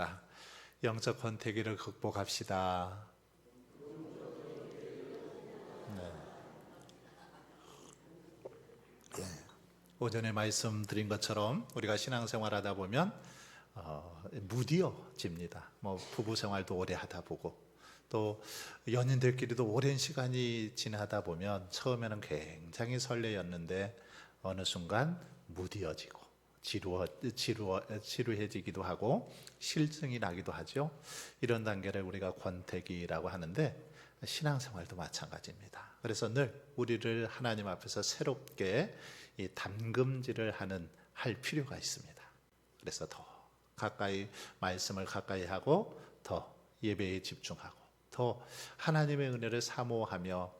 기도합니다. 영적 권태기를 극복합시다. 네. 오전에 말씀드린 것처럼 우리가 신앙생활하다 보면 무뎌집니다. 부부 생활도 오래 하다 보고 또 연인들끼리도 오랜 시간이 지나다 보면 처음에는 굉장히 설레였는데 어느 순간 무뎌지고 지루해지기도 하고 실증이 나기도 하죠. 이런 단계를 우리가 권태기라고 하는데 신앙생활도 마찬가지입니다. 그래서 늘 우리를 하나님 앞에서 새롭게 이 담금질을 할 필요가 있습니다. 그래서 더 가까이 말씀을 가까이 하고 더 예배에 집중하고 더 하나님의 은혜를 사모하며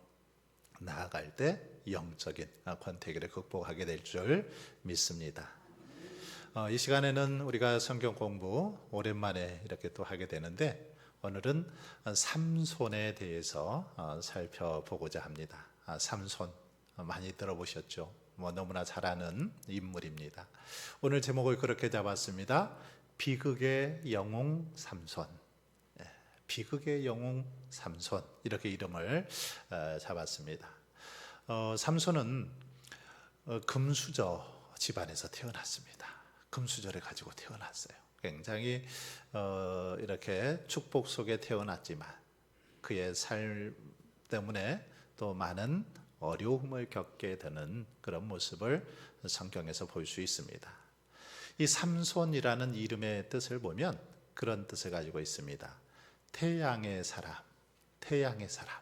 나아갈 때 영적인 권태기를 극복하게 될 줄 믿습니다. 이 시간에는 우리가 성경 공부 오랜만에 이렇게 또 하게 되는데 오늘은 삼손에 대해서 살펴보고자 합니다. 삼손 많이 들어보셨죠? 너무나 잘 아는 인물입니다. 오늘 제목을 그렇게 잡았습니다. 비극의 영웅 삼손. 비극의 영웅 삼손, 이렇게 이름을 잡았습니다. 삼손은 금수저 집안에서 태어났습니다. 금수저를 가지고 태어났어요. 굉장히 이렇게 축복 속에 태어났지만 그의 삶 때문에 또 많은 어려움을 겪게 되는 그런 모습을 성경에서 볼 수 있습니다. 이 삼손이라는 이름의 뜻을 보면 그런 뜻을 가지고 있습니다. 태양의 사람, 태양의 사람.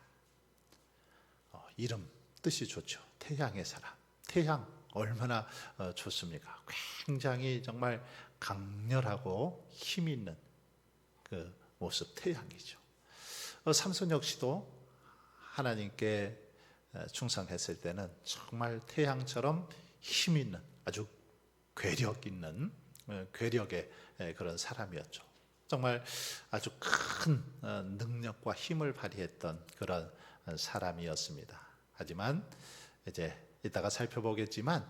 이름 뜻이 좋죠. 태양의 사람. 태양 얼마나 좋습니까? 굉장히 정말 강렬하고 힘 있는 그 모습, 태양이죠. 삼손 역시도 하나님께 충성했을 때는 정말 태양처럼 힘 있는 아주 괴력 있는 괴력의 그런 사람이었죠. 정말 아주 큰 능력과 힘을 발휘했던 그런 사람이었습니다. 하지만 이제 이따가 살펴보겠지만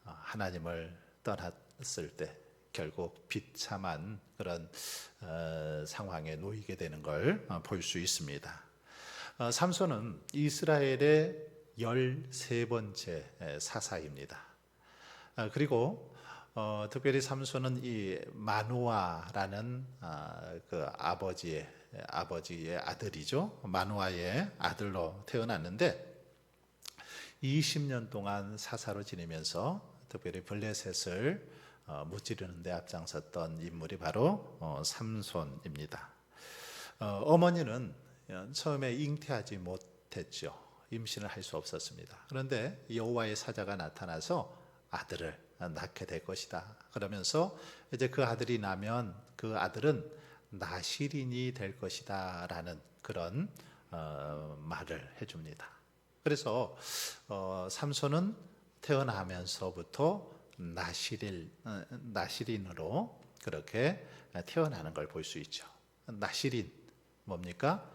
하나님을 떠났을 때 결국 비참한 그런 상황에 놓이게 되는 걸 볼 수 있습니다. 삼손은 이스라엘의 13번째 사사입니다. 그리고 특별히 삼손은 이 마노아라는 그 아버지의 아들이죠. 마노아의 아들로 태어났는데 20년 동안 사사로 지내면서 특별히 블레셋을 무찌르는 데 앞장섰던 인물이 바로 삼손입니다. 어머니는 처음에 잉태하지 못했죠. 임신을 할 수 없었습니다. 그런데 여호와의 사자가 나타나서 아들을 낳게 될 것이다. 그러면서 이제 그 아들이 나면 그 아들은 나실인이 될 것이다 라는 그런 말을 해줍니다. 그래서 삼손은 태어나면서부터 나실인으로 그렇게 태어나는 걸 볼 수 있죠. 나실인 뭡니까?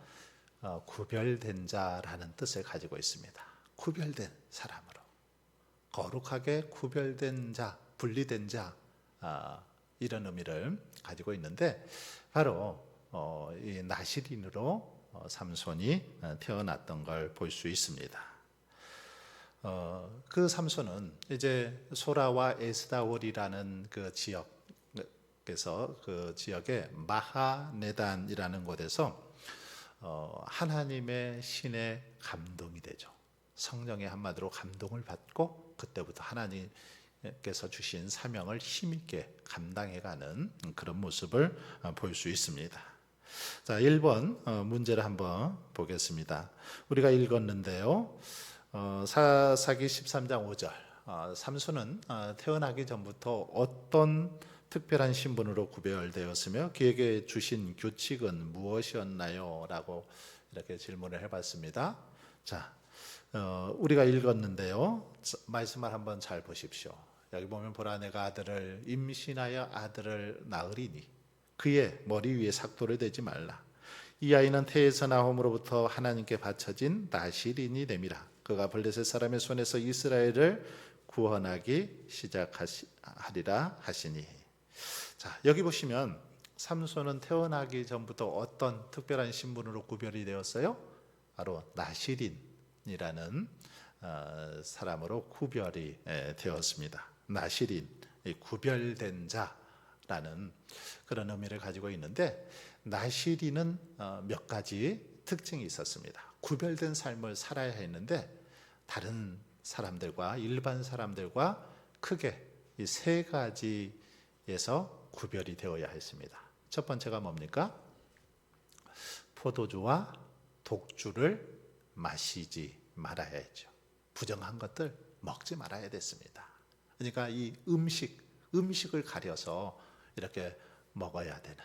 구별된 자라는 뜻을 가지고 있습니다. 구별된 사람으로, 거룩하게 구별된 자, 분리된 자, 이런 의미를 가지고 있는데 바로 이 나실인으로 삼손이 태어났던 걸 볼 수 있습니다. 그 삼손은 이제 소라와 에스다올이라는 그 지역에서 그 지역의 마하네단이라는 곳에서 하나님의 신에 감동이 되죠. 성령의 한마디로 감동을 받고 그때부터 하나님께서 주신 사명을 힘있게 감당해가는 그런 모습을 볼 수 있습니다. 자, 1번 문제를 한번 보겠습니다. 우리가 읽었는데요. 사사기 13장 5절. 삼손은 태어나기 전부터 어떤 특별한 신분으로 구별되었으며 그에게 주신 규칙은 무엇이었나요? 라고 이렇게 질문을 해봤습니다. 자, 우리가 읽었는데요. 말씀을 한번 잘 보십시오. 여기 보면 보라 내가 아들을 임신하여 아들을 낳으리니 그의 머리 위에 삭도를 대지 말라. 이 아이는 태에서 나옴으로부터 하나님께 바쳐진 나실인이 됨이라. 그가 블레셋 사람의 손에서 이스라엘을 구원하기 시작하리라 하시니. 자, 여기 보시면 삼손은 태어나기 전부터 어떤 특별한 신분으로 구별이 되었어요? 바로 나시린이라는 사람으로 구별이 되었습니다. 나시린, 구별된 자라는 그런 의미를 가지고 있는데, 나시린은 몇 가지 특징이 있었습니다. 구별된 삶을 살아야 했는데 다른 사람들과, 일반 사람들과 크게 이 세 가지에서 구별이 되어야 했습니다. 첫 번째가 뭡니까? 포도주와 독주를 마시지 말아야 했죠. 부정한 것들 먹지 말아야 됐습니다. 그러니까 이 음식을 가려서 이렇게 먹어야 되는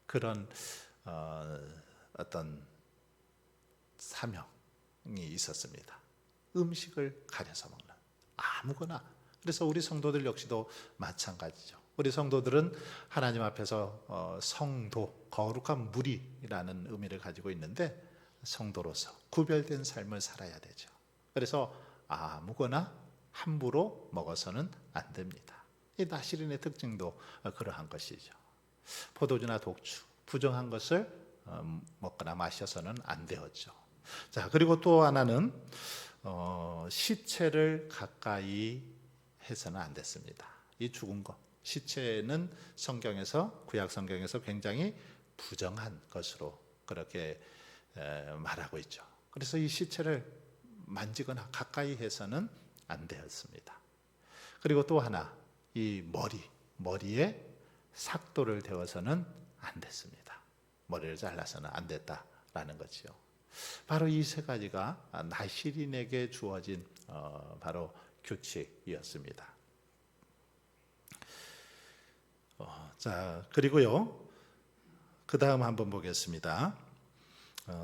그런 어떤 사명이 있었습니다. 음식을 가려서 먹는, 아무거나. 그래서 우리 성도들 역시도 마찬가지죠. 우리 성도들은 하나님 앞에서 성도, 거룩한 무리라는 의미를 가지고 있는데, 성도로서 구별된 삶을 살아야 되죠. 그래서 아무거나 함부로 먹어서는 안 됩니다. 이 나시린의 특징도 그러한 것이죠. 포도주나 독주, 부정한 것을 먹거나 마셔서는 안 되었죠. 자, 그리고 또 하나는 시체를 가까이 해서는 안 됐습니다. 이 죽은 것, 시체는 성경에서, 구약 성경에서 굉장히 부정한 것으로 그렇게 말하고 있죠. 그래서 이 시체를 만지거나 가까이 해서는 안 되었습니다. 그리고 또 하나, 이 머리에 삭도를 대어서는 안 됐습니다. 머리를 잘라서는 안 됐다라는 거죠. 바로 이 세 가지가 나시린에게 주어진 바로 규칙이었습니다. 자, 그리고요, 그 다음 한번 보겠습니다.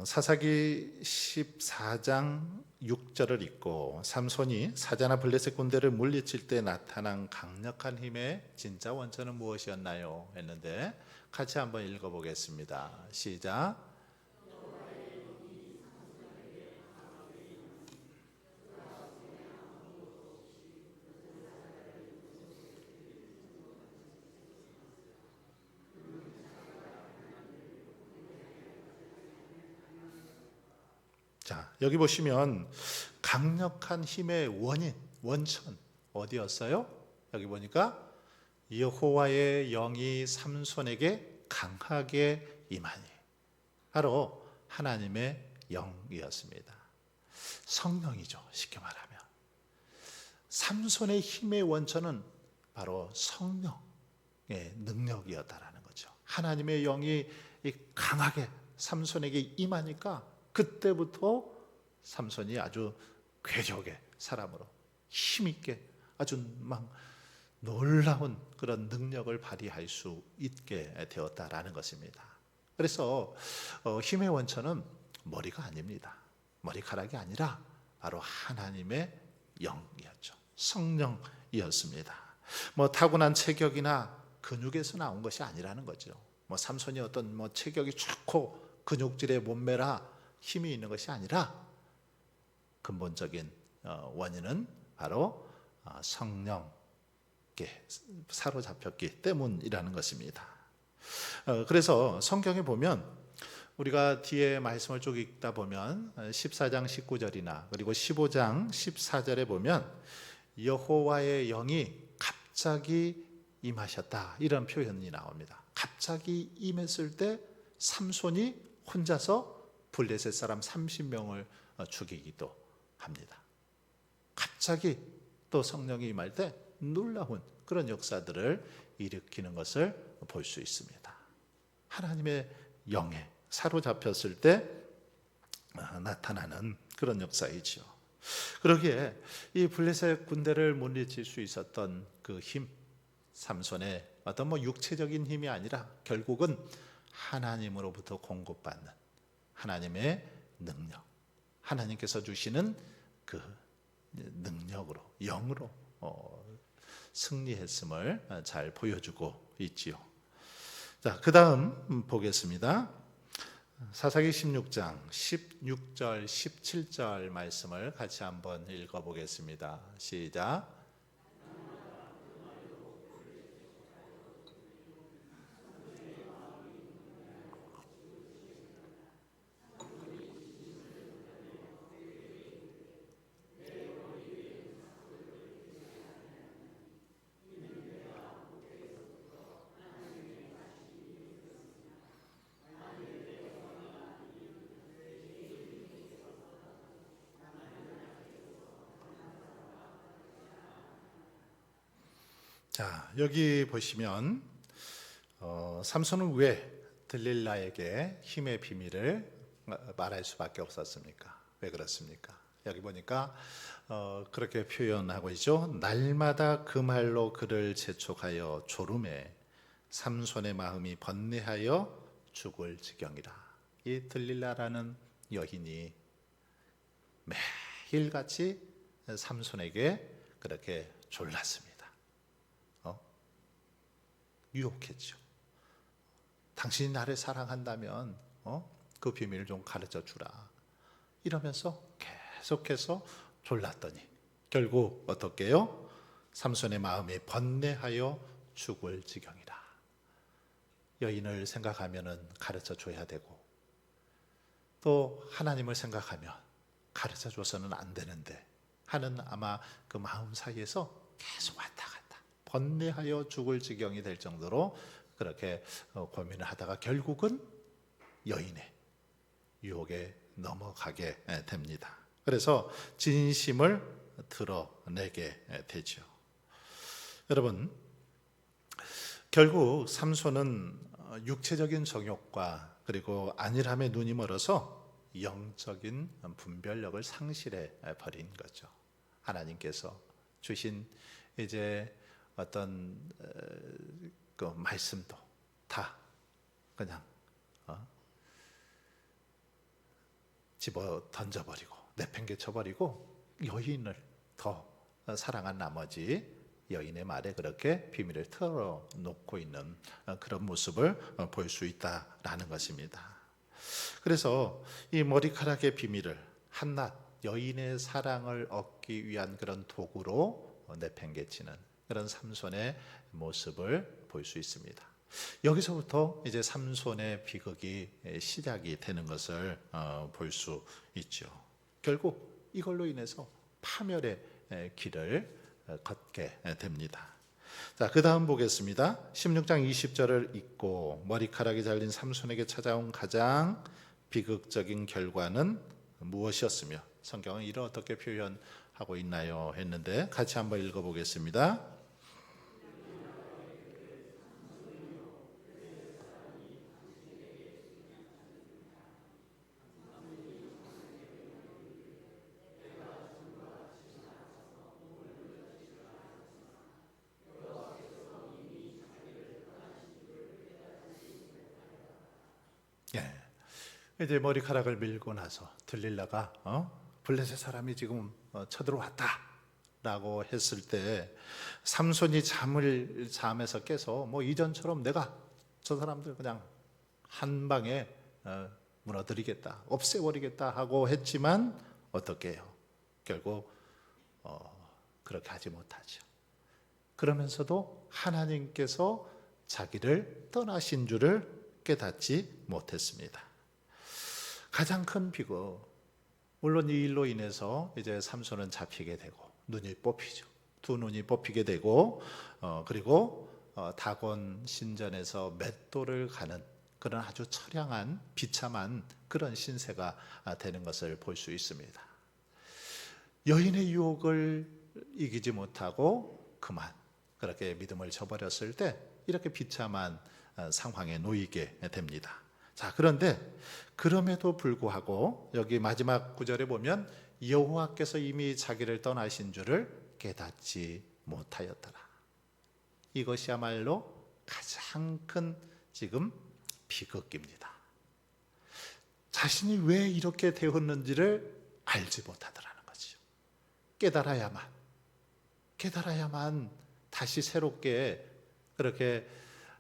사사기 14장 6절을 읽고, 삼손이 사자나 블레셋 군대를 물리칠 때 나타난 강력한 힘의 진짜 원천은 무엇이었나요? 했는데 같이 한번 읽어보겠습니다. 시작. 자, 여기 보시면 강력한 힘의 원천 어디였어요? 여기 보니까 여호와의 영이 삼손에게 강하게 임하니, 바로 하나님의 영이었습니다. 성령이죠, 쉽게 말하면. 삼손의 힘의 원천은 바로 성령의 능력이었다라는 거죠. 하나님의 영이 강하게 삼손에게 임하니까 그때부터 삼손이 아주 궤적의 사람으로 힘있게 아주 막 놀라운 그런 능력을 발휘할 수 있게 되었다라는 것입니다. 그래서 힘의 원천은 머리가 아닙니다. 머리카락이 아니라 바로 하나님의 영이었죠. 성령이었습니다. 타고난 체격이나 근육에서 나온 것이 아니라는 거죠. 삼손이 어떤 체격이 좋고 근육질의 몸매라 힘이 있는 것이 아니라, 근본적인 원인은 바로 성령께 사로잡혔기 때문이라는 것입니다. 그래서 성경에 보면, 우리가 뒤에 말씀을 쭉 읽다 보면 14장 19절이나 그리고 15장 14절에 보면 여호와의 영이 갑자기 임하셨다, 이런 표현이 나옵니다. 갑자기 임했을 때 삼손이 혼자서 블레셋 사람 30명을 죽이기도 합니다. 갑자기 또 성령이 임할 때 놀라운 그런 역사들을 일으키는 것을 볼 수 있습니다. 하나님의 영에 사로잡혔을 때 나타나는 그런 역사이죠. 그러기에 이 블레셋 군대를 물리칠 수 있었던 그 힘, 삼손의 어떤 육체적인 힘이 아니라 결국은 하나님으로부터 공급받는 하나님의 능력, 하나님께서 주시는 그 능력으로, 영으로 승리했음을 잘 보여주고 있지요. 자, 그 다음 보겠습니다. 사사기 16장 16절 17절 말씀을 같이 한번 읽어보겠습니다. 시작. 자, 여기 보시면 삼손은 왜 들릴라에게 힘의 비밀을 말할 수밖에 없었습니까? 왜 그렇습니까? 여기 보니까 그렇게 표현하고 있죠. 날마다 그 말로 그를 재촉하여 졸음에 삼손의 마음이 번뇌하여 죽을 지경이라. 이 들릴라라는 여인이 매일같이 삼손에게 그렇게 졸랐습니다. 유혹했죠. 당신이 나를 사랑한다면 그 비밀을 좀 가르쳐 주라. 이러면서 계속해서 졸랐더니 결국 어떻게 해요? 삼손의 마음이 번뇌하여 죽을 지경이라. 여인을 생각하면 가르쳐 줘야 되고 또 하나님을 생각하면 가르쳐 줘서는 안 되는데 하는 아마 그 마음 사이에서 계속 왔다 갔다 번뇌하여 죽을 지경이 될 정도로 그렇게 고민을 하다가 결국은 여인의 유혹에 넘어가게 됩니다. 그래서 진심을 드러내게 되죠. 여러분, 결국 삼손은 육체적인 정욕과 그리고 안일함에 눈이 멀어서 영적인 분별력을 상실해 버린 거죠. 하나님께서 주신 이제 어떤 그 말씀도 다 그냥 집어 던져버리고 내팽개쳐버리고 여인을 더 사랑한 나머지 여인의 말에 그렇게 비밀을 털어놓고 있는 그런 모습을 볼 수 있다라는 것입니다. 그래서 이 머리카락의 비밀을 한낱 여인의 사랑을 얻기 위한 그런 도구로 내팽개치는 그런 삼손의 모습을 볼 수 있습니다. 여기서부터 이제 삼손의 비극이 시작이 되는 것을 볼 수 있죠. 결국 이걸로 인해서 파멸의 길을 걷게 됩니다. 자, 그 다음 보겠습니다. 16장 20절을 읽고 머리카락이 잘린 삼손에게 찾아온 가장 비극적인 결과는 무엇이었으며 성경은 이를 어떻게 표현하고 있나요? 했는데 같이 한번 읽어보겠습니다. 이제 머리카락을 밀고 나서 들릴라가 블레셋 사람이 지금 쳐들어왔다라고 했을 때 삼손이 잠에서 깨서 뭐 이전처럼 내가 저 사람들 그냥 한 방에 무너뜨리겠다, 없애버리겠다 하고 했지만 어떻게 해요? 결국 그렇게 하지 못하죠. 그러면서도 하나님께서 자기를 떠나신 줄을 깨닫지 못했습니다. 가장 큰 비극, 물론 이 일로 인해서 이제 삼손은 잡히게 되고 눈이 뽑히죠. 두 눈이 뽑히게 되고 그리고 다곤 신전에서 맷돌을 가는 그런 아주 처량한 비참한 그런 신세가 되는 것을 볼 수 있습니다. 여인의 유혹을 이기지 못하고 그만 그렇게 믿음을 저버렸을 때 이렇게 비참한 상황에 놓이게 됩니다. 자, 그런데 그럼에도 불구하고 여기 마지막 구절에 보면 여호와께서 이미 자기를 떠나신 줄을 깨닫지 못하였더라. 이것이야말로 가장 큰 지금 비극입니다. 자신이 왜 이렇게 되었는지를 알지 못하더라는 거죠. 깨달아야만 다시 새롭게 그렇게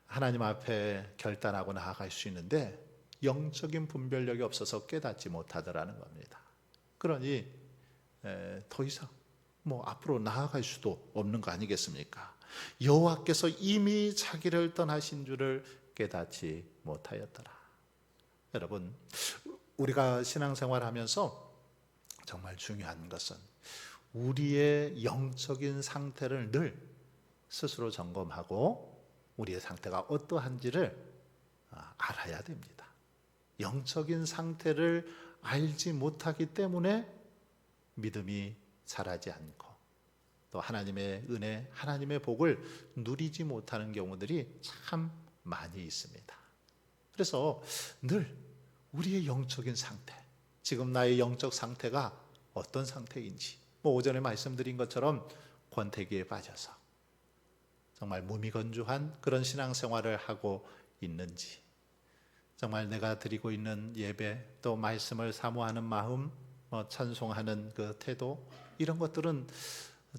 하나님 앞에 결단하고 나아갈 수 있는데 영적인 분별력이 없어서 깨닫지 못하더라는 겁니다. 그러니 더 이상 앞으로 나아갈 수도 없는 거 아니겠습니까? 여호와께서 이미 자기를 떠나신 줄을 깨닫지 못하였더라. 여러분, 우리가 신앙생활하면서 정말 중요한 것은 우리의 영적인 상태를 늘 스스로 점검하고 우리의 상태가 어떠한지를 알아야 됩니다. 영적인 상태를 알지 못하기 때문에 믿음이 자라지 않고 또 하나님의 은혜, 하나님의 복을 누리지 못하는 경우들이 참 많이 있습니다. 그래서 늘 우리의 영적인 상태, 지금 나의 영적 상태가 어떤 상태인지, 오전에 말씀드린 것처럼 권태기에 빠져서 정말 무미건조한 그런 신앙생활을 하고 있는지, 정말 내가 드리고 있는 예배, 또 말씀을 사모하는 마음, 찬송하는 그 태도, 이런 것들은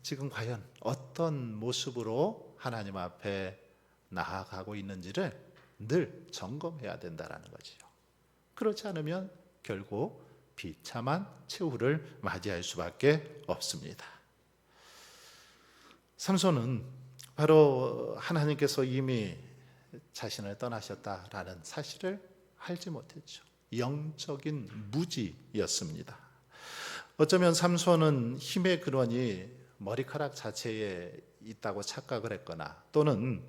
지금 과연 어떤 모습으로 하나님 앞에 나아가고 있는지를 늘 점검해야 된다는 거지요. 그렇지 않으면 결국 비참한 최후를 맞이할 수밖에 없습니다. 삼손은 바로 하나님께서 이미 자신을 떠나셨다라는 사실을 알지 못했죠. 영적인 무지였습니다. 어쩌면 삼손은 힘의 근원이 머리카락 자체에 있다고 착각을 했거나, 또는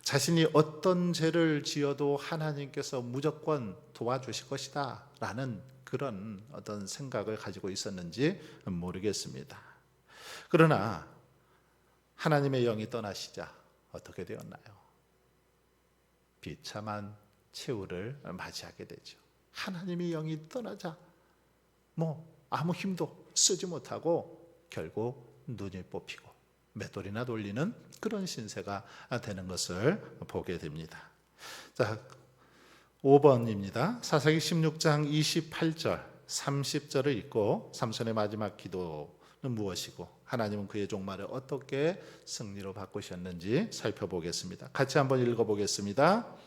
자신이 어떤 죄를 지어도 하나님께서 무조건 도와주실 것이다 라는 그런 어떤 생각을 가지고 있었는지 모르겠습니다. 그러나 하나님의 영이 떠나시자 어떻게 되었나요? 비참한 최후를 맞이하게 되죠. 하나님의 영이 떠나자 아무 힘도 쓰지 못하고 결국 눈이 뽑히고 맷돌이나 돌리는 그런 신세가 되는 것을 보게 됩니다. 자, 5번입니다. 사사기 16장 28절 30절을 읽고 삼손의 마지막 기도는 무엇이고 하나님은 그의 종말을 어떻게 승리로 바꾸셨는지 살펴보겠습니다. 같이 한번 읽어보겠습니다.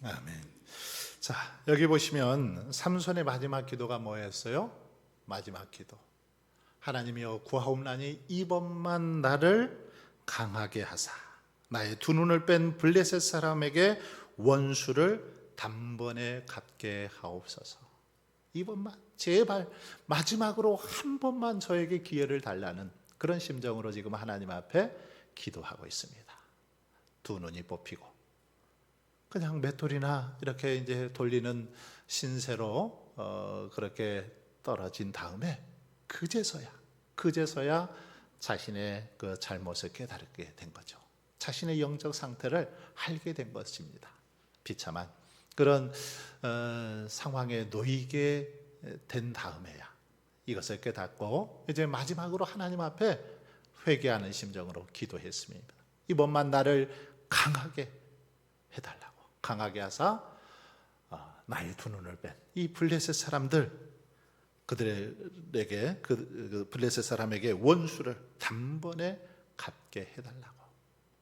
아멘. 자, 여기 보시면 삼손의 마지막 기도가 뭐였어요? 마지막 기도. 하나님이여 구하옵나니 이번만 나를 강하게 하사 나의 두 눈을 뺀 블레셋 사람에게 원수를 단번에 갚게 하옵소서. 이번만, 제발 마지막으로 한 번만 저에게 기회를 달라는 그런 심정으로 지금 하나님 앞에 기도하고 있습니다. 두 눈이 뽑히고 그냥 맷돌이나 이렇게 이제 돌리는 신세로 그렇게 떨어진 다음에 그제서야 자신의 그 잘못을 깨달게 된 거죠. 자신의 영적 상태를 알게 된 것입니다. 비참한 그런 상황에 놓이게 된 다음에야 이것을 깨닫고 이제 마지막으로 하나님 앞에 회개하는 심정으로 기도했습니다. 이번만 나를 강하게 해달라고. 강하게 하사 나의 두 눈을 뺀 이 블레셋 사람들, 그들에게 그 블레셋 사람에게 원수를 단번에 갚게 해달라고,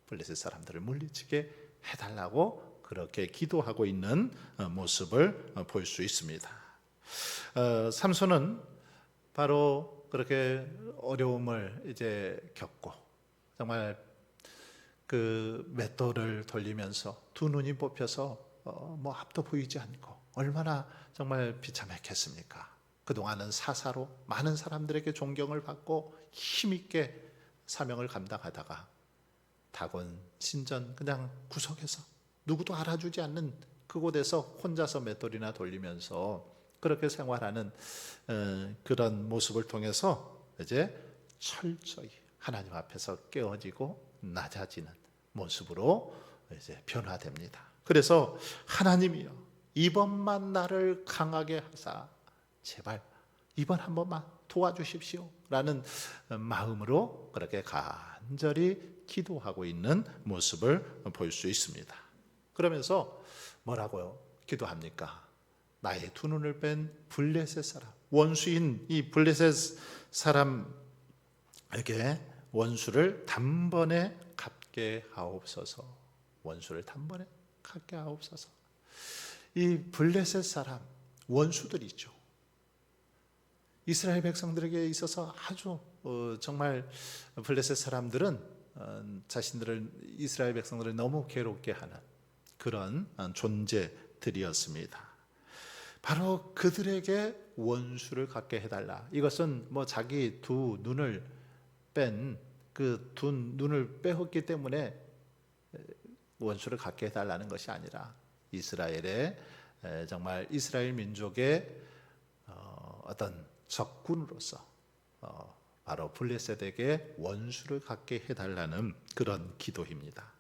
블레셋 사람들을 물리치게 해달라고 그렇게 기도하고 있는 모습을 볼 수 있습니다. 삼손은 바로 그렇게 어려움을 이제 겪고 정말 그 맷돌을 돌리면서 두 눈이 뽑혀서 앞도 보이지 않고 얼마나 정말 비참했겠습니까? 그동안은 사사로 많은 사람들에게 존경을 받고 힘있게 사명을 감당하다가 다곤 신전 그냥 구석에서 누구도 알아주지 않는 그곳에서 혼자서 맷돌이나 돌리면서 그렇게 생활하는 그런 모습을 통해서 이제 철저히 하나님 앞에서 깨어지고 낮아지는 모습으로 이제 변화됩니다. 그래서 하나님이여 이번만 나를 강하게 하사 제발 이번 한 번만 도와주십시오 라는 마음으로 그렇게 간절히 기도하고 있는 모습을 볼 수 있습니다. 그러면서 뭐라고요? 기도합니까? 나의 두 눈을 뺀 블레셋 사람, 원수인 이 블레셋 사람에게 원수를 단번에 갚게 갚게 하옵소서. 원수를 단번에 갚게 하옵소서. 이 블레셋 사람 원수들이죠. 이스라엘 백성들에게 있어서 아주 정말 블레셋 사람들은 자신들을 이스라엘 백성들을 너무 괴롭게 하는 그런 존재들이었습니다. 바로 그들에게 원수를 갖게 해달라. 이것은 뭐 자기 두 눈을 뺀 그 두 눈을 빼었기 때문에 원수를 갖게 해달라는 것이 아니라 이스라엘의 정말 이스라엘 민족의 어떤 적군으로서 바로 블레셋에게 원수를 갖게 해달라는 그런 기도입니다.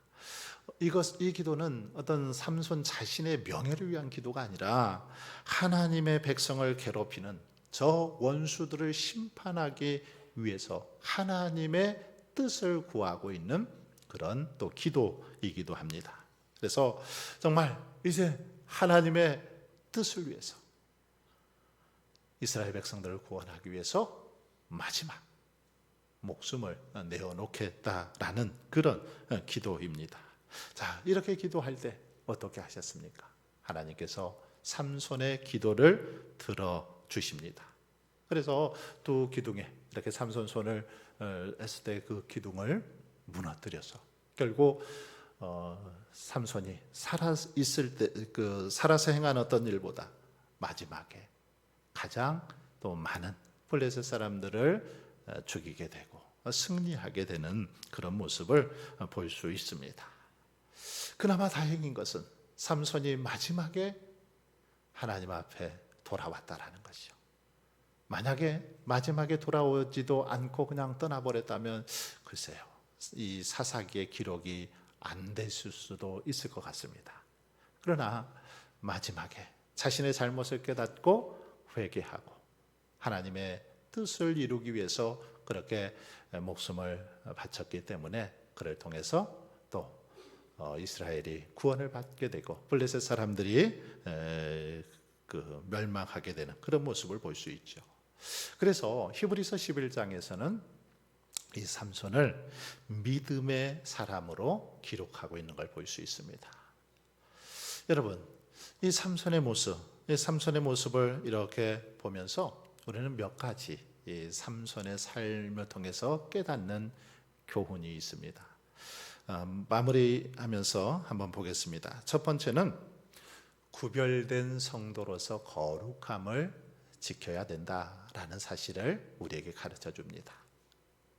이 기도는 어떤 삼손 자신의 명예를 위한 기도가 아니라 하나님의 백성을 괴롭히는 저 원수들을 심판하기 위해서 하나님의 뜻을 구하고 있는 그런 또 기도이기도 합니다. 그래서 정말 이제 하나님의 뜻을 위해서 이스라엘 백성들을 구원하기 위해서 마지막 목숨을 내어놓겠다라는 그런 기도입니다. 자, 이렇게 기도할 때 어떻게 하셨습니까? 하나님께서 삼손의 기도를 들어주십니다. 그래서 두 기둥에 이렇게 삼손 손을 했을 때 그 기둥을 무너뜨려서 결국 삼손이 살아 있을 때 살아서 행한 어떤 일보다 마지막에 가장 또 많은 블레셋 사람들을 죽이게 되고 승리하게 되는 그런 모습을 볼 수 있습니다. 그나마 다행인 것은 삼손이 마지막에 하나님 앞에 돌아왔다라는 것이죠. 만약에 마지막에 돌아오지도 않고 그냥 떠나버렸다면 글쎄요, 이 사사기의 기록이 안 됐을 수도 있을 것 같습니다. 그러나 마지막에 자신의 잘못을 깨닫고 회개하고 하나님의 뜻을 이루기 위해서 그렇게 목숨을 바쳤기 때문에 그를 통해서 또 이스라엘이 구원을 받게 되고 블레셋 사람들이 멸망하게 되는 그런 모습을 볼 수 있죠. 그래서 히브리서 11장에서는 이 삼손을 믿음의 사람으로 기록하고 있는 걸 볼 수 있습니다. 여러분, 이 삼손의 모습을 이렇게 보면서 우리는 몇 가지 이 삼손의 삶을 통해서 깨닫는 교훈이 있습니다. 마무리하면서 한번 보겠습니다. 첫 번째는 구별된 성도로서 거룩함을 지켜야 된다라는 사실을 우리에게 가르쳐 줍니다.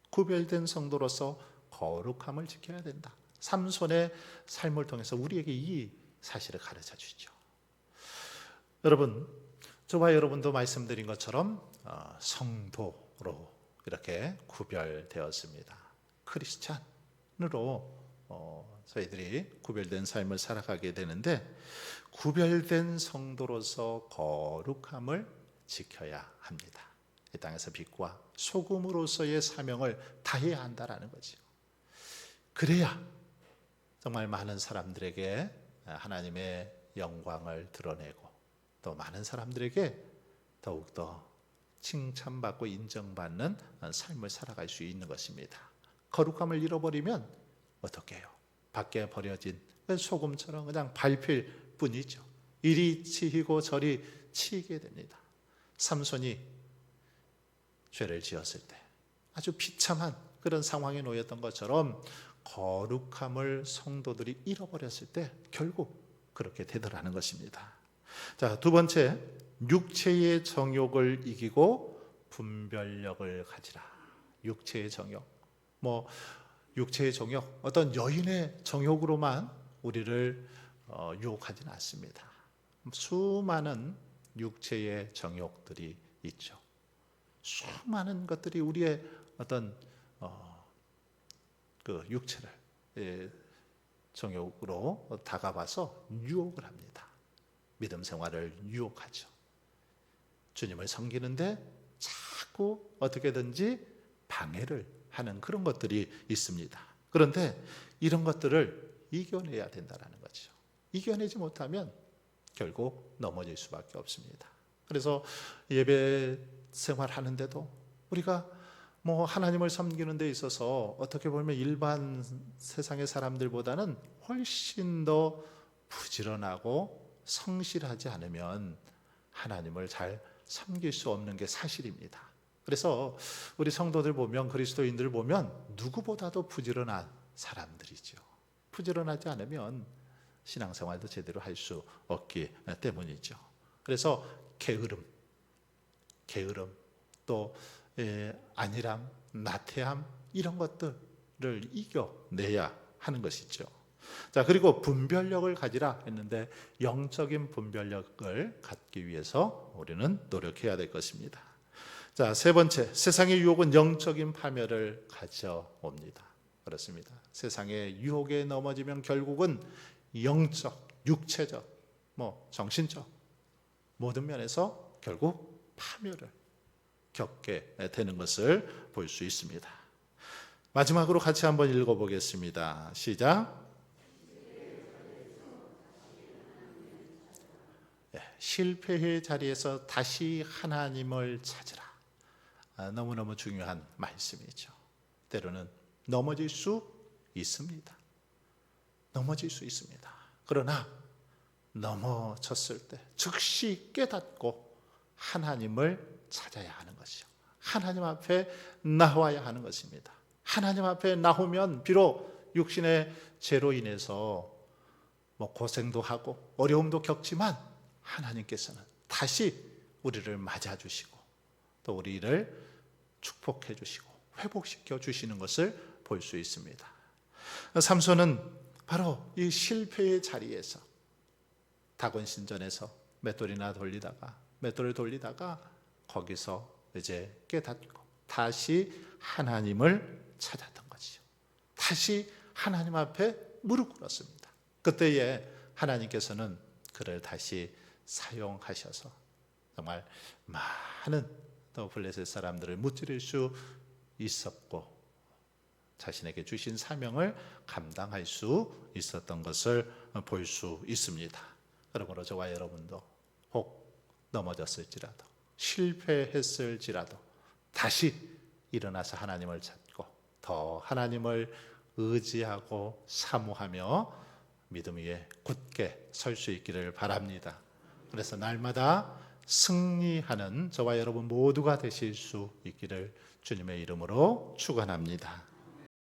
구별된 성도로서 거룩함을 지켜야 된다. 삼손의 삶을 통해서 우리에게 이 사실을 가르쳐 주죠. 여러분, 저와 여러분도 말씀드린 것처럼 성도로 이렇게 구별되었습니다. 크리스찬으로 저희들이 구별된 삶을 살아가게 되는데 구별된 성도로서 거룩함을 지켜야 합니다. 이 땅에서 빛과 소금으로서의 사명을 다해야 한다라는 거죠. 그래야 정말 많은 사람들에게 하나님의 영광을 드러내고 또 많은 사람들에게 더욱더 칭찬받고 인정받는 삶을 살아갈 수 있는 것입니다. 거룩함을 잃어버리면 어떻게 해요? 밖에 버려진 소금처럼 그냥 밟힐 뿐이죠. 이리 치이고 저리 치이게 됩니다. 삼손이 죄를 지었을 때 아주 비참한 그런 상황에 놓였던 것처럼 거룩함을 성도들이 잃어버렸을 때 결국 그렇게 되더라는 것입니다. 자, 두 번째, 육체의 정욕을 이기고 분별력을 가지라. 육체의 정욕, 육체의 정욕, 어떤 여인의 정욕으로만 우리를 유혹하지는 않습니다. 수많은 육체의 정욕들이 있죠. 수많은 것들이 우리의 어떤 그 육체를 정욕으로 다가와서 유혹을 합니다. 믿음 생활을 유혹하죠. 주님을 섬기는데 자꾸 어떻게든지 방해를 하는 그런 것들이 있습니다. 그런데 이런 것들을 이겨내야 된다는 거죠. 이겨내지 못하면 결국 넘어질 수밖에 없습니다. 그래서 예배 생활하는데도 우리가 뭐 하나님을 섬기는 데 있어서 어떻게 보면 일반 세상의 사람들보다는 훨씬 더 부지런하고 성실하지 않으면 하나님을 잘 섬길 수 없는 게 사실입니다. 그래서 우리 성도들 보면, 그리스도인들 보면 누구보다도 부지런한 사람들이죠. 부지런하지 않으면 신앙생활도 제대로 할 수 없기 때문이죠. 그래서 게으름 또 안일함, 나태함 이런 것들을 이겨내야 하는 것이죠. 자, 그리고 분별력을 가지라 했는데 영적인 분별력을 갖기 위해서 우리는 노력해야 될 것입니다. 자, 세 번째, 세상의 유혹은 영적인 파멸을 가져옵니다. 그렇습니다. 세상의 유혹에 넘어지면 결국은 영적, 육체적, 정신적 모든 면에서 결국 파멸을 겪게 되는 것을 볼 수 있습니다. 마지막으로 같이 한번 읽어보겠습니다. 시작. 실패의 자리에서 다시 하나님을 찾으라. 너무너무 중요한 말씀이죠. 때로는 넘어질 수 있습니다. 넘어질 수 있습니다. 그러나 넘어졌을 때 즉시 깨닫고 하나님을 찾아야 하는 것이죠. 하나님 앞에 나와야 하는 것입니다. 하나님 앞에 나오면 비록 육신의 죄로 인해서 고생도 하고 어려움도 겪지만 하나님께서는 다시 우리를 맞아주시고 또 우리를 축복해 주시고 회복시켜 주시는 것을 볼 수 있습니다. 삼손은 바로 이 실패의 자리에서 다곤신전에서 맷돌을 돌리다가 거기서 이제 깨닫고 다시 하나님을 찾았던 거죠. 다시 하나님 앞에 무릎 꿇었습니다. 그때에 하나님께서는 그를 다시 사용하셔서 정말 많은 또 블레셋 사람들을 무찌를 수 있었고 자신에게 주신 사명을 감당할 수 있었던 것을 볼 수 있습니다. 그러므로 저와 여러분도 혹 넘어졌을지라도 실패했을지라도 다시 일어나서 하나님을 찾고 더 하나님을 의지하고 사모하며 믿음 위에 굳게 설 수 있기를 바랍니다. 그래서 날마다 승리하는 저와 여러분 모두가 되실 수 있기를 주님의 이름으로 축원합니다.